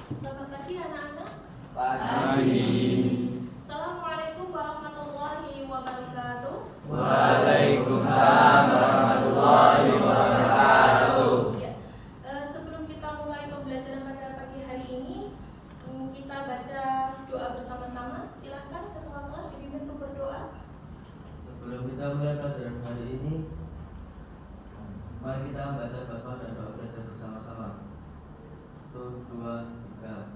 Selamat pagi anak-anak. Pagi. Assalamualaikum warahmatullahi wabarakatuh. Waalaikumsalam warahmatullahi wabarakatuh. Ya, sebelum kita mulai pembelajaran pada pagi hari ini, kita baca doa bersama-sama. Silahkan ketua kelas dipimpin untuk berdoa. Sebelum kita mulai pelajaran hari ini, mari kita membaca basmalah dan doa belajar bersama-sama. 1, 2, 3.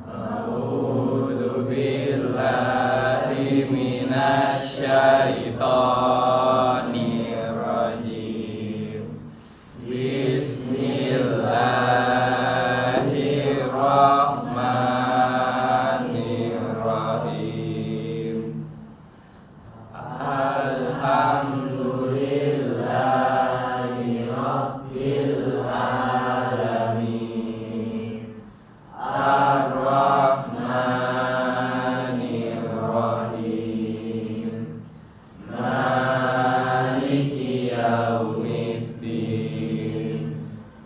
A'udzu billahi minasyaitonir rajim. Bismillahirrahmanirrahim. Alhamdulillahi rabbil alamin. Ar-Rahmanir-Rahim. Maliki yaumiddin.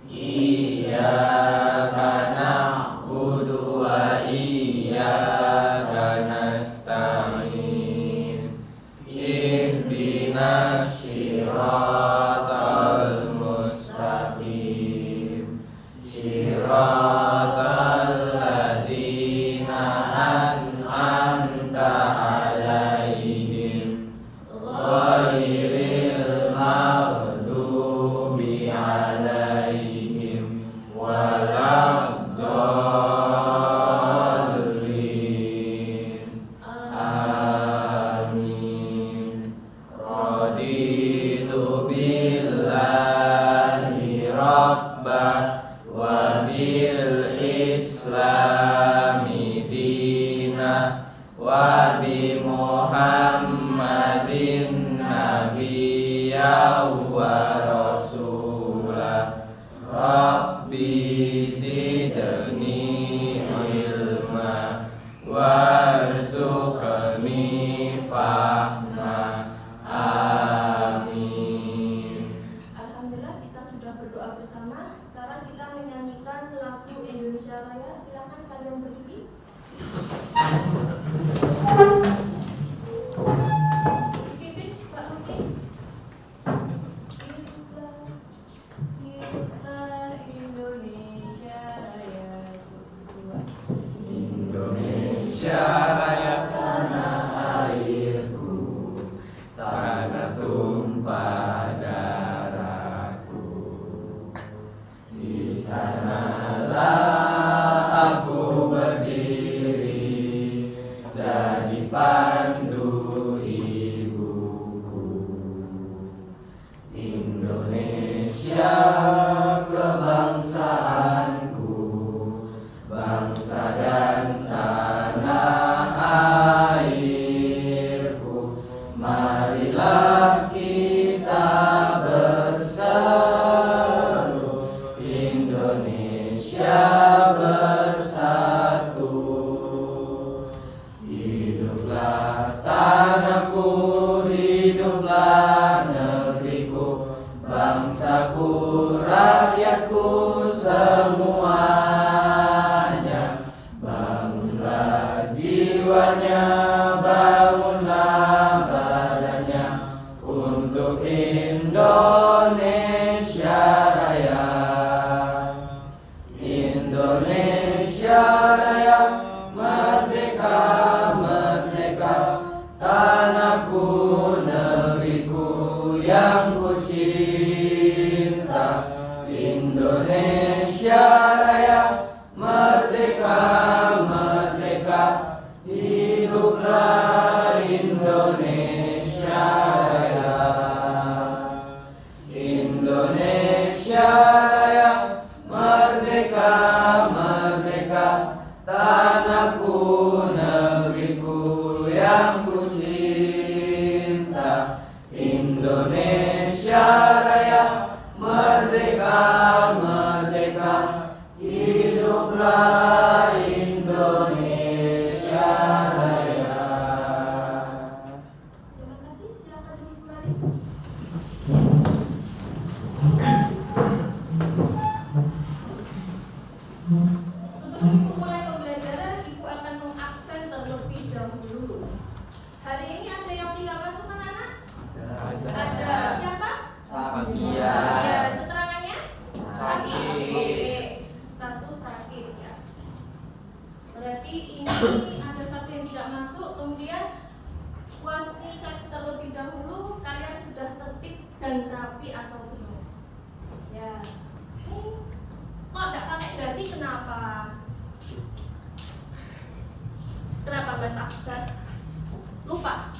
Iyyaka na'budu wa iyyaka nasta'in. Ihdinas siratal mustaqim. Siratal ladzina an'amta 'alaihim ghairil maghdubi 'alaihim waladdallin. Amin. Raditu billahi rabban wa bil islami dina wa bi muhammadin nabiyya wa rasulah. Rabbi zidni ilma warzuqni fahma. Amin. Alhamdulillah kita sudah berdoa bersama. Sekarang kita menyanyikan lagu Indonesia Raya. Silakan kalian berdiri. Dipimpin Pak Ruki. Hiduplah Indonesia Raya. Indonesia Raya tanah airku, tanah tumpah darahku. Di sanalah aku berdiri, jadi pandu ibuku. Indonesia kebangsaanku, bangsa dan tanah airku. Marilah kita berseru, Indonesia bersatu. Hiduplah tanahku, hiduplah negeriku, bangsaku, rakyatku semuanya. Bangunlah jiwanya, bangunlah badannya untuk Indonesia Raya. Indonesia Raya, merdeka, merdeka, tanahku, negeriku yang ku cinta. Indonesia Raya, merdeka, merdeka, hiduplah Indonesia Raya. Indonesia Raya, merdeka, merdeka, tanahku, negeriku yang ku cinta. Indonesia Raya, merdeka, merdeka, hiduplah Indonesia Raya. Terima kasih. Silakan duduk kembali. Jadi ini ada satu yang tidak masuk, kemudian Wasni cek terlebih dahulu kalian sudah tertib dan rapi atau belum. Ya, ini kok nggak pakai dasi kenapa? Kenapa Mas Akbar? Lupa?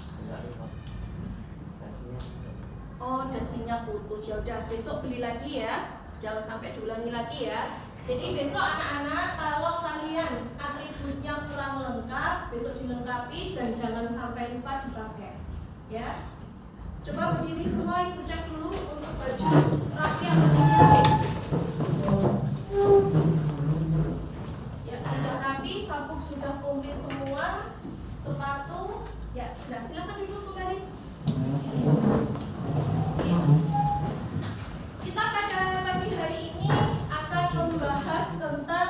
Oh, dasinya putus. Ya udah, besok beli lagi ya. Jangan sampai diulangi lagi ya. Jadi besok anak-anak kalau kalian atributnya kurang lengkap, besok dilengkapi dan jangan sampai lupa dipakai. Ya. Coba berdiri semua, ibu cek dulu untuk baju rapi atau tidak. Ya, sudah rapi, sabuk sudah komplit semua, sepatu, ya sudah. Silakan duduk kembali. Kita pada pagi hari ini akan membahas tentang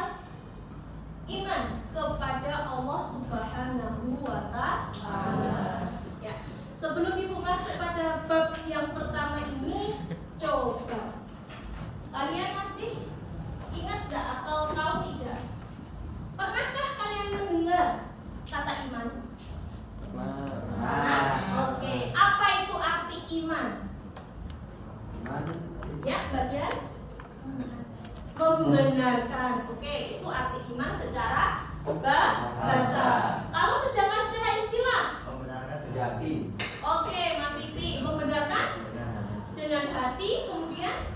iman kepada Allah Subhanahu wa Ta'ala. Ya. Sebelum ibu masuk pada bab yang pertama ini, coba kalian masih ingat gak atau tahu tidak? Pernahkah kalian mendengar kata iman? Oke. Apa itu arti iman? Ya, Mbak Jan? Membenarkan. Oke, itu arti iman secara bahasa. Kalau sedangkan secara istilah? Yakin. Oke, Mas Fikri, membenarkan dengan hati, kemudian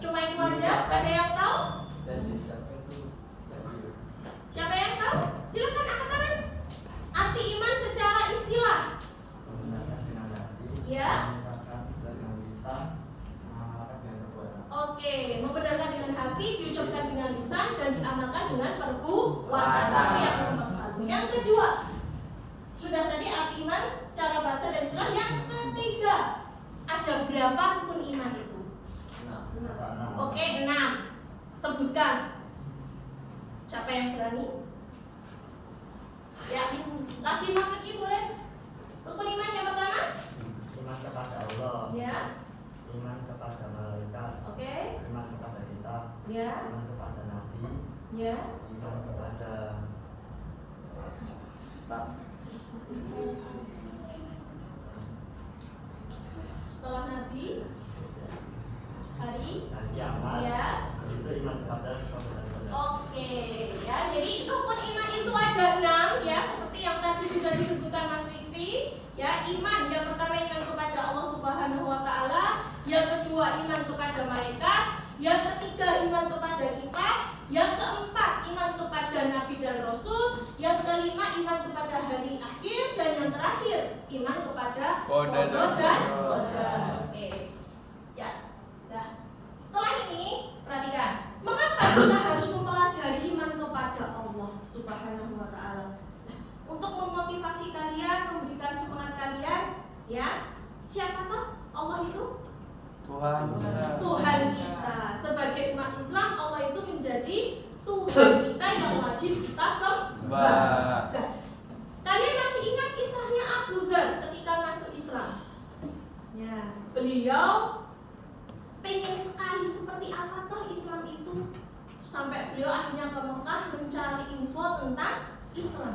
cuma itu aja. Ada yang tahu? Siapa yang tahu? Silakan angkat tangan. Arti iman secara istilah? Ya. Oke, membenarkan dengan hati, diucapkan dengan lisan, dan diamalkan dengan perbuatan. Itu yang nomor satu. Yang kedua, sudah tadi arti iman secara bahasa dan istilah. Yang ketiga, ada berapa rukun iman itu? Oke, 6. Sebutkan. Siapa yang berani? Ya, lagi Mas Fikri boleh. Rukun iman yang pertama? Iman kepada Allah. Ya. Iman kepada malaikat. Oke. Iman kepada kitab. Ya. Iman kepada nabi. Ya. Iman kepada Setelah Nabi, hari kiamat. ya. Itu iman kepada Oke, ya. Jadi rukun iman itu ada 6 ya, seperti yang tadi sudah disebutkan Mas Fikri. Ya, iman yang pertama iman kepada Allah Subhanahu wa Ta'ala, yang kedua iman kepada malaikat, yang ketiga iman kepada kitab, yang keempat iman kepada nabi dan rasul, yang kelima iman kepada hari akhir, dan yang terakhir iman kepada qada dan qadar. Oke. Ya. Nah, setelah ini perhatikan, mengapa kita harus mempelajari iman kepada Allah Subhanahu wa Ta'ala? Nah, untuk memotivasi kalian, memberikan semangat kalian, ya. Siapa toh Allah itu? Tuhan kita. Sebagai umat Islam, Allah itu menjadi Tuhan kita yang wajib kita sembah. Nah, kalian masih ingat kisahnya Abu Dzar ketika masuk Islam? Ya, beliau pengen sekali seperti apa toh Islam itu, sampai beliau akhirnya ke Mekah mencari info tentang Islam.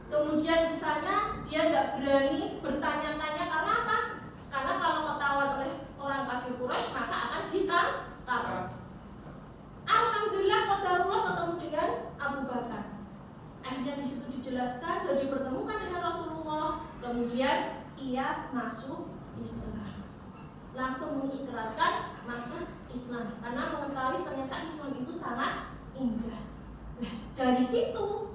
Kemudian di sana dia tidak berani bertanya-tanya karena apa? Karena kalau ketahuan oleh orang kafir Quraisy maka akan ditangkap. Alhamdulillah qadarullah ketemu dengan Abu Bakar. Akhirnya di situ dijelaskan dan dipertemukan dengan Rasulullah. Kemudian ia masuk Islam. Langsung mengikrarkan masuk Islam karena mengetahui ternyata Islam itu sangat indah. Nah, dari situ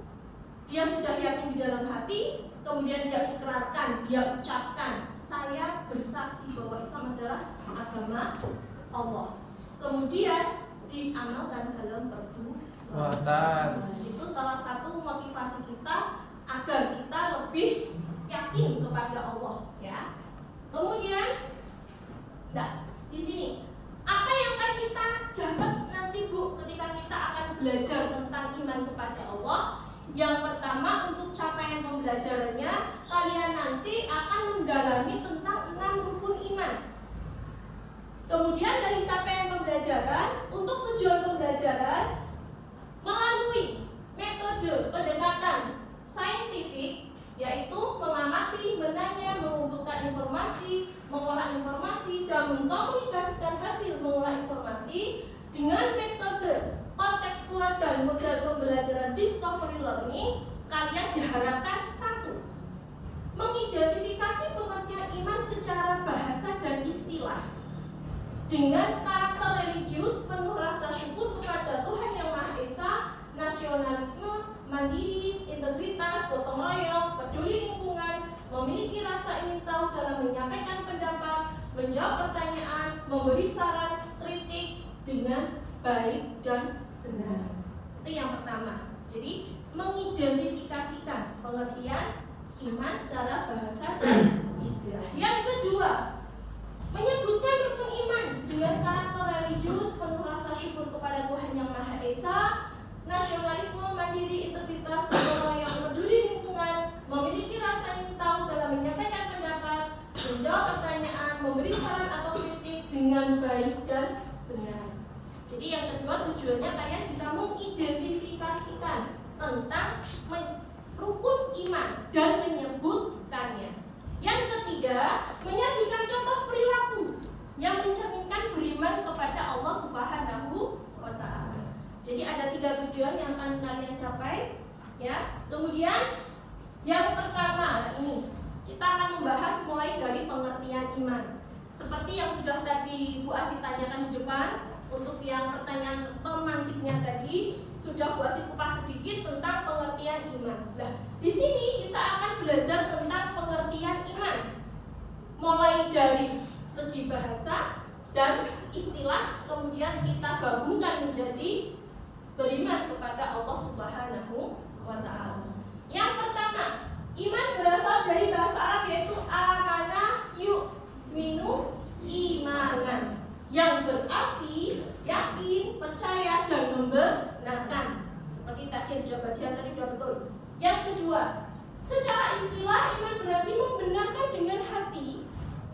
dia sudah yakin di dalam hati, kemudian dia ikrarkan, dia ucapkan, saya bersaksi bahwa Islam adalah agama Allah. Kemudian diamalkan dalam perbuatan. Itu salah satu motivasi kita agar kita lebih yakin kepada Allah, ya. Kemudian, nah, di sini apa yang akan kita dapat nanti Bu ketika kita akan belajar tentang iman kepada Allah? Yang pertama, untuk capaian pembelajarannya, kalian nanti akan mendalami tentang 6 rukun iman. Kemudian dari capaian pembelajaran, untuk tujuan pembelajaran, melalui metode pendekatan saintifik, yaitu mengamati, menanya, mengumpulkan informasi, mengolah informasi, dan mengkomunikasikan hasil mengolah informasi dengan metode kontekstual dan model pembelajaran discovery learning. Kalian diharapkan satu, mengidentifikasi pengertian iman secara bahasa dan istilah dengan karakter religius, penuh rasa syukur kepada Tuhan Yang Maha Esa, nasionalisme, mandiri, integritas, gotong royong, peduli lingkungan, memiliki rasa ingin tahu dalam menyampaikan pendapat, menjawab pertanyaan, memberi saran, kritik dengan baik dan benar. Itu yang pertama. Jadi mengidentifikasikan pengertian iman secara bahasa dan istilah. Yang kedua, menyebutkan rukun iman dengan karakter religius, penuh rasa syukur kepada Tuhan Yang Maha Esa, nasionalisme, mandiri, integritas, gotong royong, peduli lingkungan, memiliki rasa ingin tahu dalam menyampaikan pendapat, menjawab pertanyaan, memberi saran atau kritik dengan baik dan benar. Jadi yang kedua, tujuannya kalian bisa mengidentifikasikan tentang rukun iman dan menyebutkannya. Yang ketiga, menyajikan contoh perilaku yang mencerminkan beriman kepada Allah Subhanahu wa Ta'ala. Jadi ada 3 tujuan yang akan kalian capai, ya. Kemudian yang pertama ini kita akan membahas mulai dari pengertian iman. Seperti yang sudah tadi Bu Asi tanyakan di depan, untuk yang pertanyaan pemantiknya tadi sudah Bu Asi kupas sedikit tentang pengertian iman. Nah, di sini kita akan belajar tentang pengertian iman, mulai dari segi bahasa dan istilah, kemudian kita gabungkan menjadi beriman kepada Allah Subhanahu wa Ta'ala. Yang pertama, iman berasal dari bahasa Arab yaitu amana yu'minu imanan, yang berarti yakin, percaya, dan membenarkan. Seperti tadi yang dijawab bagian tadi sudah betul. Yang kedua, secara istilah iman berarti membenarkan dengan hati,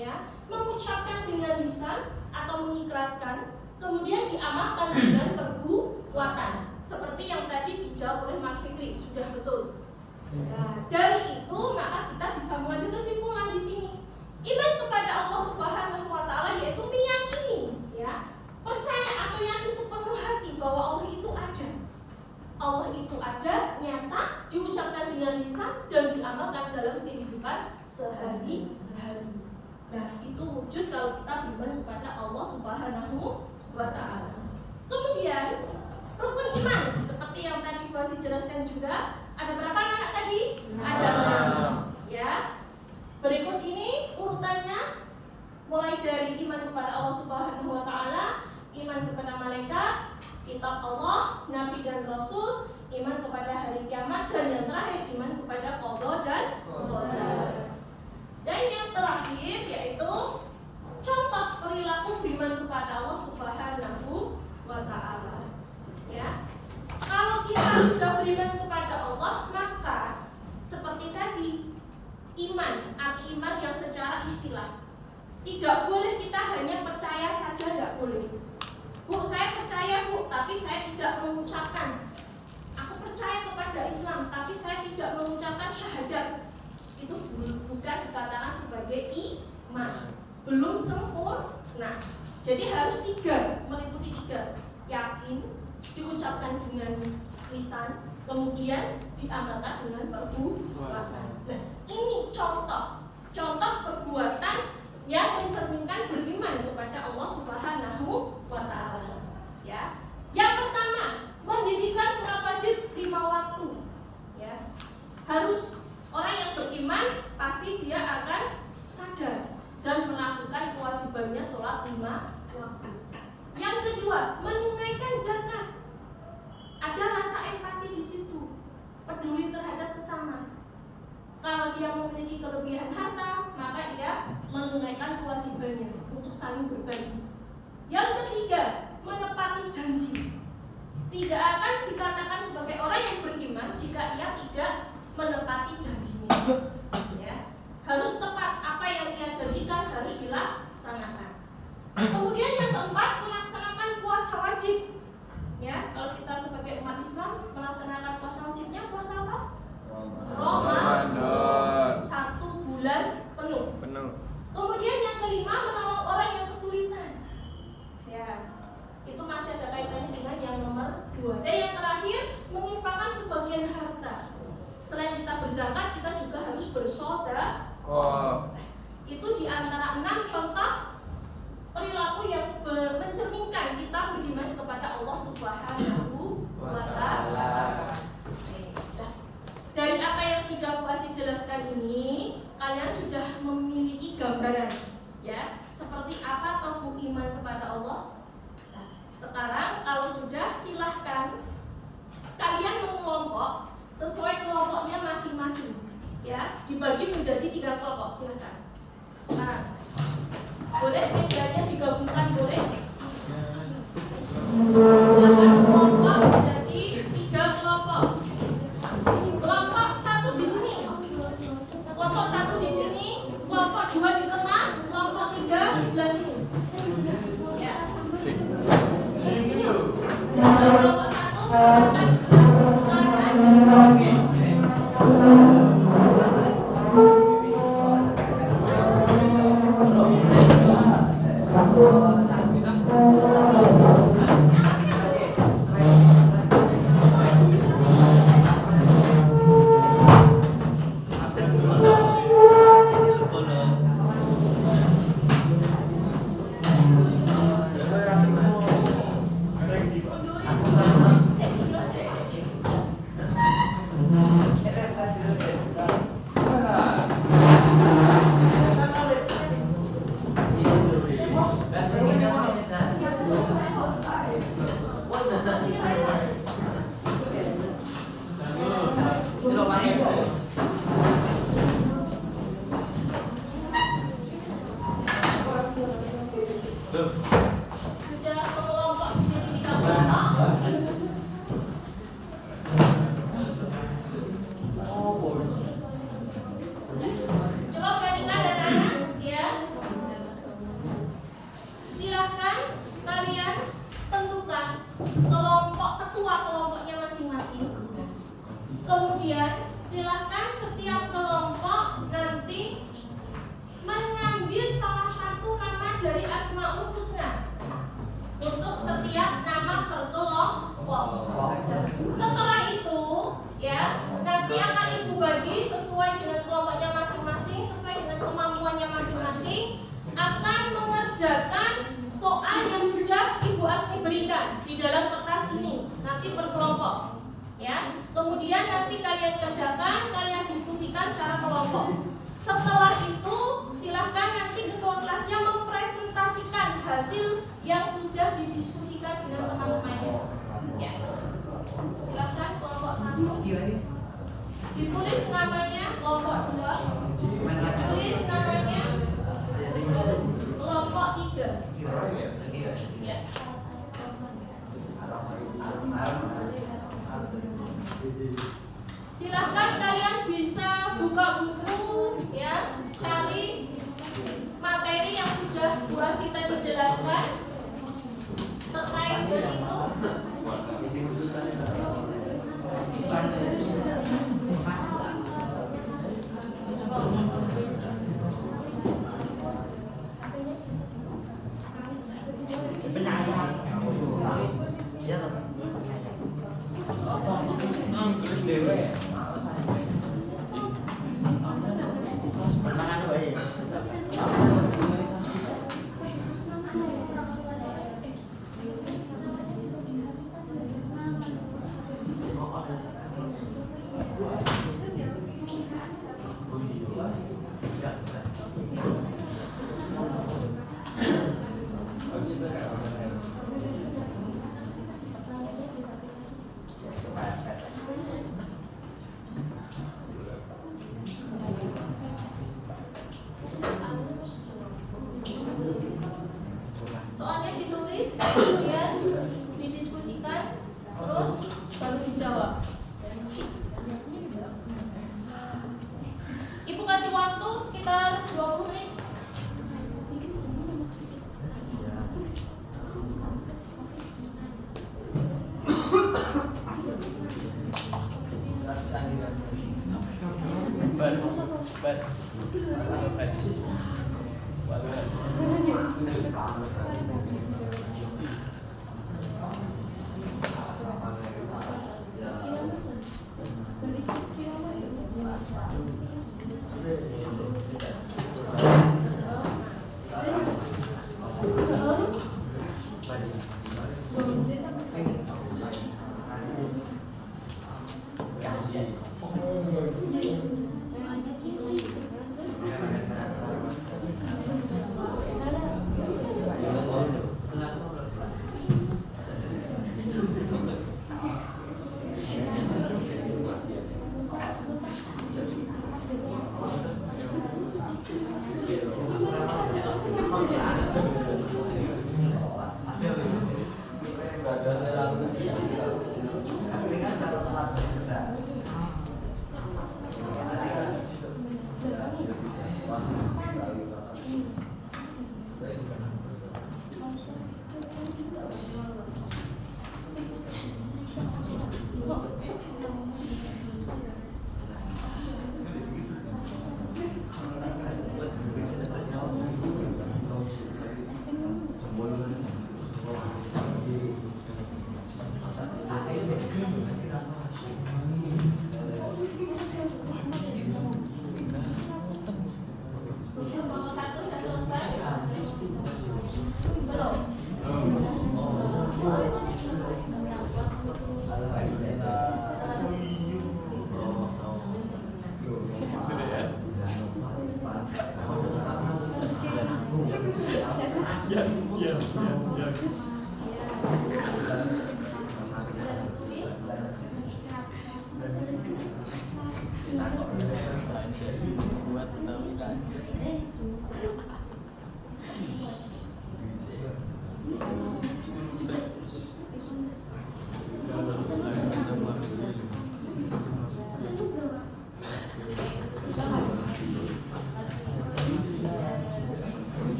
ya, mengucapkan dengan lisan atau mengikrarkan, kemudian diamalkan dengan perbuatan. Seperti yang tadi dijawab oleh Mas Fikri, sudah betul. Nah, dari itu maka kita bisa mengambil kesimpulan di sini. Iman kepada Allah Subhanahu wa Ta'ala yaitu meyakini, ya, percaya atau yakin sepenuh hati bahwa Allah itu ada. Allah itu ada, nyata, diucapkan dengan lisan dan diamalkan dalam kehidupan sehari-hari. Nah, itu wujud kalau kita beriman kepada Allah Subhanahu wa Ta'ala. Kemudian rukun iman seperti yang tadi Bu Asi jelaskan juga, ada berapa anak tadi? Ada 6. Ya. Berikut ini urutannya, mulai dari iman kepada Allah Subhanahu wa Ta'ala, iman kepada malaikat, kitab Allah, nabi dan rasul, iman kepada hari kiamat, dan yang terakhir iman kepada qada dan qadar. Dan yang terakhir yaitu contoh perilaku beriman kepada Allah Subhanahu wa Ta'ala. Ya. Kalau kita sudah beriman kepada Allah, maka seperti tadi, iman, arti iman yang secara istilah. Tidak boleh kita hanya percaya saja, tidak boleh. Bu, saya percaya Bu, tapi saya tidak mengucapkan. Aku percaya kepada Islam, tapi saya tidak mengucapkan syahadat. Itu bukan dikatakan sebagai iman. Belum sempurna. Jadi harus 3, meliputi 3. Yakin, diucapkan dengan lisan, kemudian diamalkan dengan perbuatan. Nah, ini contoh perbuatan yang mencerminkan beriman kepada Allah Subhanahu wa Ta'ala. Ya. Yang pertama, mendirikan sholat wajib 5 waktu. Ya. Harus orang yang beriman pasti dia akan sadar dan melakukan kewajibannya sholat 5 waktu. Yang kedua, menunaikan zakat. Ada rasa empati di situ, peduli terhadap sesama. Kalau dia memiliki kelebihan harta, maka ia menunaikan kewajibannya untuk saling berbagi. Yang ketiga, menepati janji. Tidak akan dikatakan sebagai orang yang beriman jika ia tidak menepati janjinya. Ya, harus tepat, apa yang ia janjikan harus dilaksanakan. Kemudian yang keempat, melaksanakan puasa wajib. Ya, kalau kita sebagai umat Islam melaksanakan puasa wajibnya Subhanahu wa ta'ala. Nah, dari apa yang sudah Bu Asih jelaskan ini, kalian sudah memiliki gambaran ya, seperti apa tauhid iman kepada Allah. Nah, sekarang kalau sudah, silahkan kalian mengelompok sesuai kelompoknya masing-masing ya, dibagi menjadi 3 kelompok. Silahkan sekarang, boleh mejanya digabungkan, boleh. Silahkan kelompok menjadi 3 kelompok. Kelompok 1 di sini, kelompok 1 di sini, kelompok 2 di tengah, kelompok 3 sebelah sini ya. Kelompok 5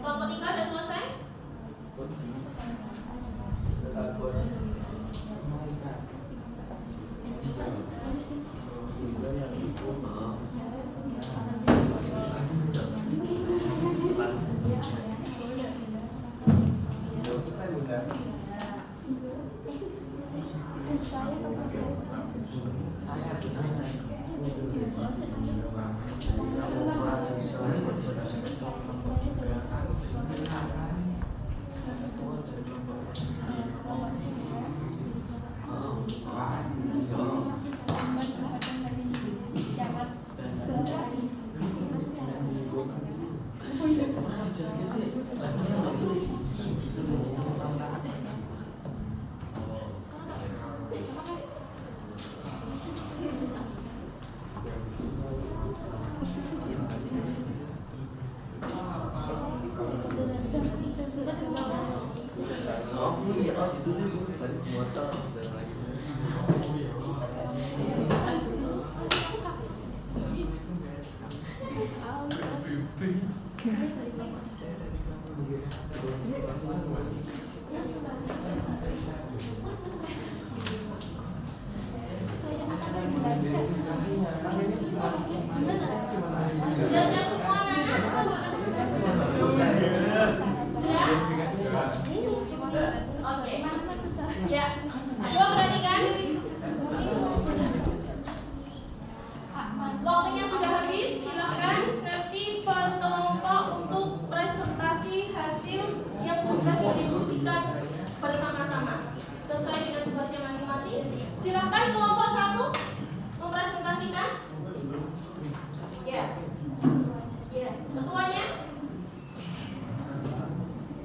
Kelompok 3 udah selesai? Sudah siap semua anak-anak? Sudah? Oke. Ya, coba perhatikan. Waktunya sudah habis, silakan nanti per kelompok untuk presentasi hasil yang sudah didiskusikan bersama-sama sesuai dengan tugasnya masing-masing. Silakan kelompok 1 mempresentasikan. Ya, ya, ketuanya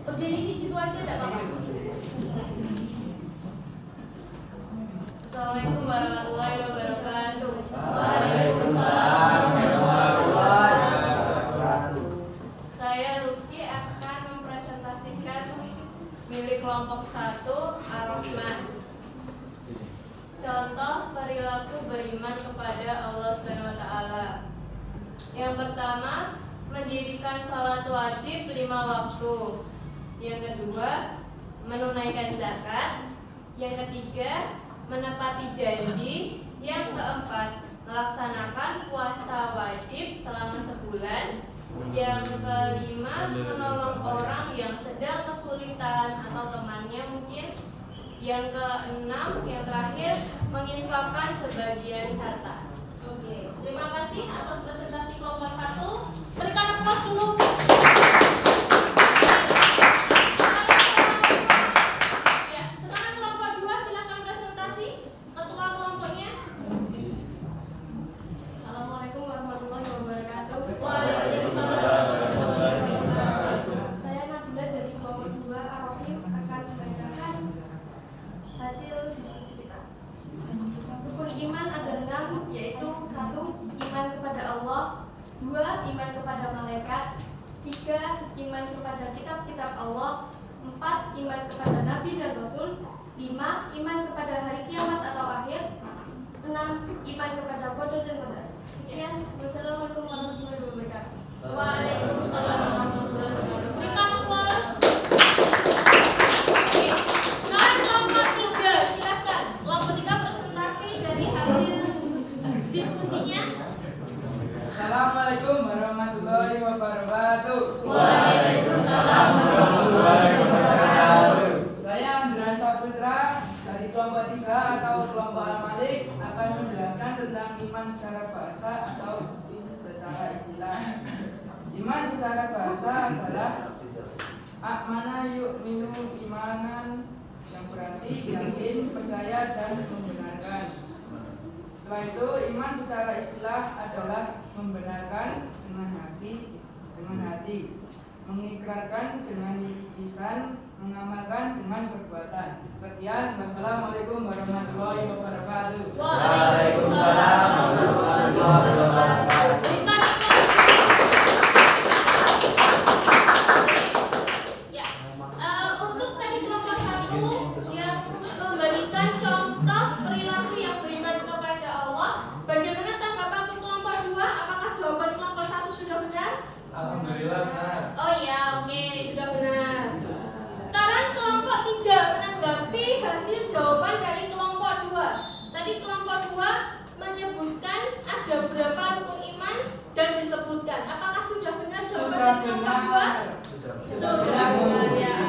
berdiri di situ aja, tidak apa-apa. Assalamualaikum warahmatullahi wabarakatuh. Waalaikumsalam warahmatullahi wabarakatuh. Saya Luki akan mempresentasikan milik kelompok 1 Ar-Rahman. Contoh perilaku beriman kepada Allah SWT. Yang pertama, mendirikan sholat wajib 5 waktu. Yang kedua, menunaikan zakat. Yang ketiga, menepati janji. Yang keempat, melaksanakan puasa wajib selama sebulan. Yang kelima, menolong orang yang sedang kesulitan atau temannya mungkin. Yang keenam, yang terakhir, menginfakkan sebagian harta. Oke, terima kasih atas presentasi kelompok 1. Berikan aplaus dulu. Bismillahirrahmanirrahim akan membacakan hasil diskusi kita. Rukun iman ada 6, yaitu 1. Iman kepada Allah, 2. Iman kepada malaikat, 3. Iman kepada kitab-kitab Allah, 4. Iman kepada nabi dan rasul, 5. Iman kepada hari kiamat atau akhir, 6. Iman kepada qadar dan qadar. Sekian, wassalamualaikum warahmatullahi wabarakatuh. Waalaikumsalam warahmatullahi wabarakatuh. Berikan aplaus. Sekarang kelompok 3, silakan. Kelompok 3 presentasi dari hasil diskusinya. Assalamualaikum warahmatullahi wabarakatuh. Waalaikumsalam warahmatullahi wabarakatuh. Saya Andra Saputra dari kelompok 3 atau kelompok Al-Malik akan menjelaskan tentang iman secara bahasa atau secara istilah. Iman secara bahasa adalah amana yu'minu imanan, yang berarti yakin, percaya dan membenarkan. Setelah itu iman secara istilah adalah membenarkan dengan hati, mengikrarkan dengan lisan, mengamalkan dengan perbuatan. Sekian, wassalamualaikum warahmatullahi wabarakatuh. Waalaikumsalam warahmatullahi wabarakatuh. Berikan aplaus. Ya, untuk tadi kelompok 1 yang memberikan contoh perilaku yang beriman kepada Allah. Bagaimana tanggapan untuk kelompok 2? Apakah jawaban kelompok 1 sudah benar? Alhamdulillah benar. Oh ya, oke, sudah benar. Sekarang kelompok 3 menanggapi hasil jawaban dari kelompok 2. Tadi kelompok 2 menyebutkan ada berapa rukun iman dan disebutkan. Apakah sudah benar jawaban dari kelompok 2? Sudah benar ya.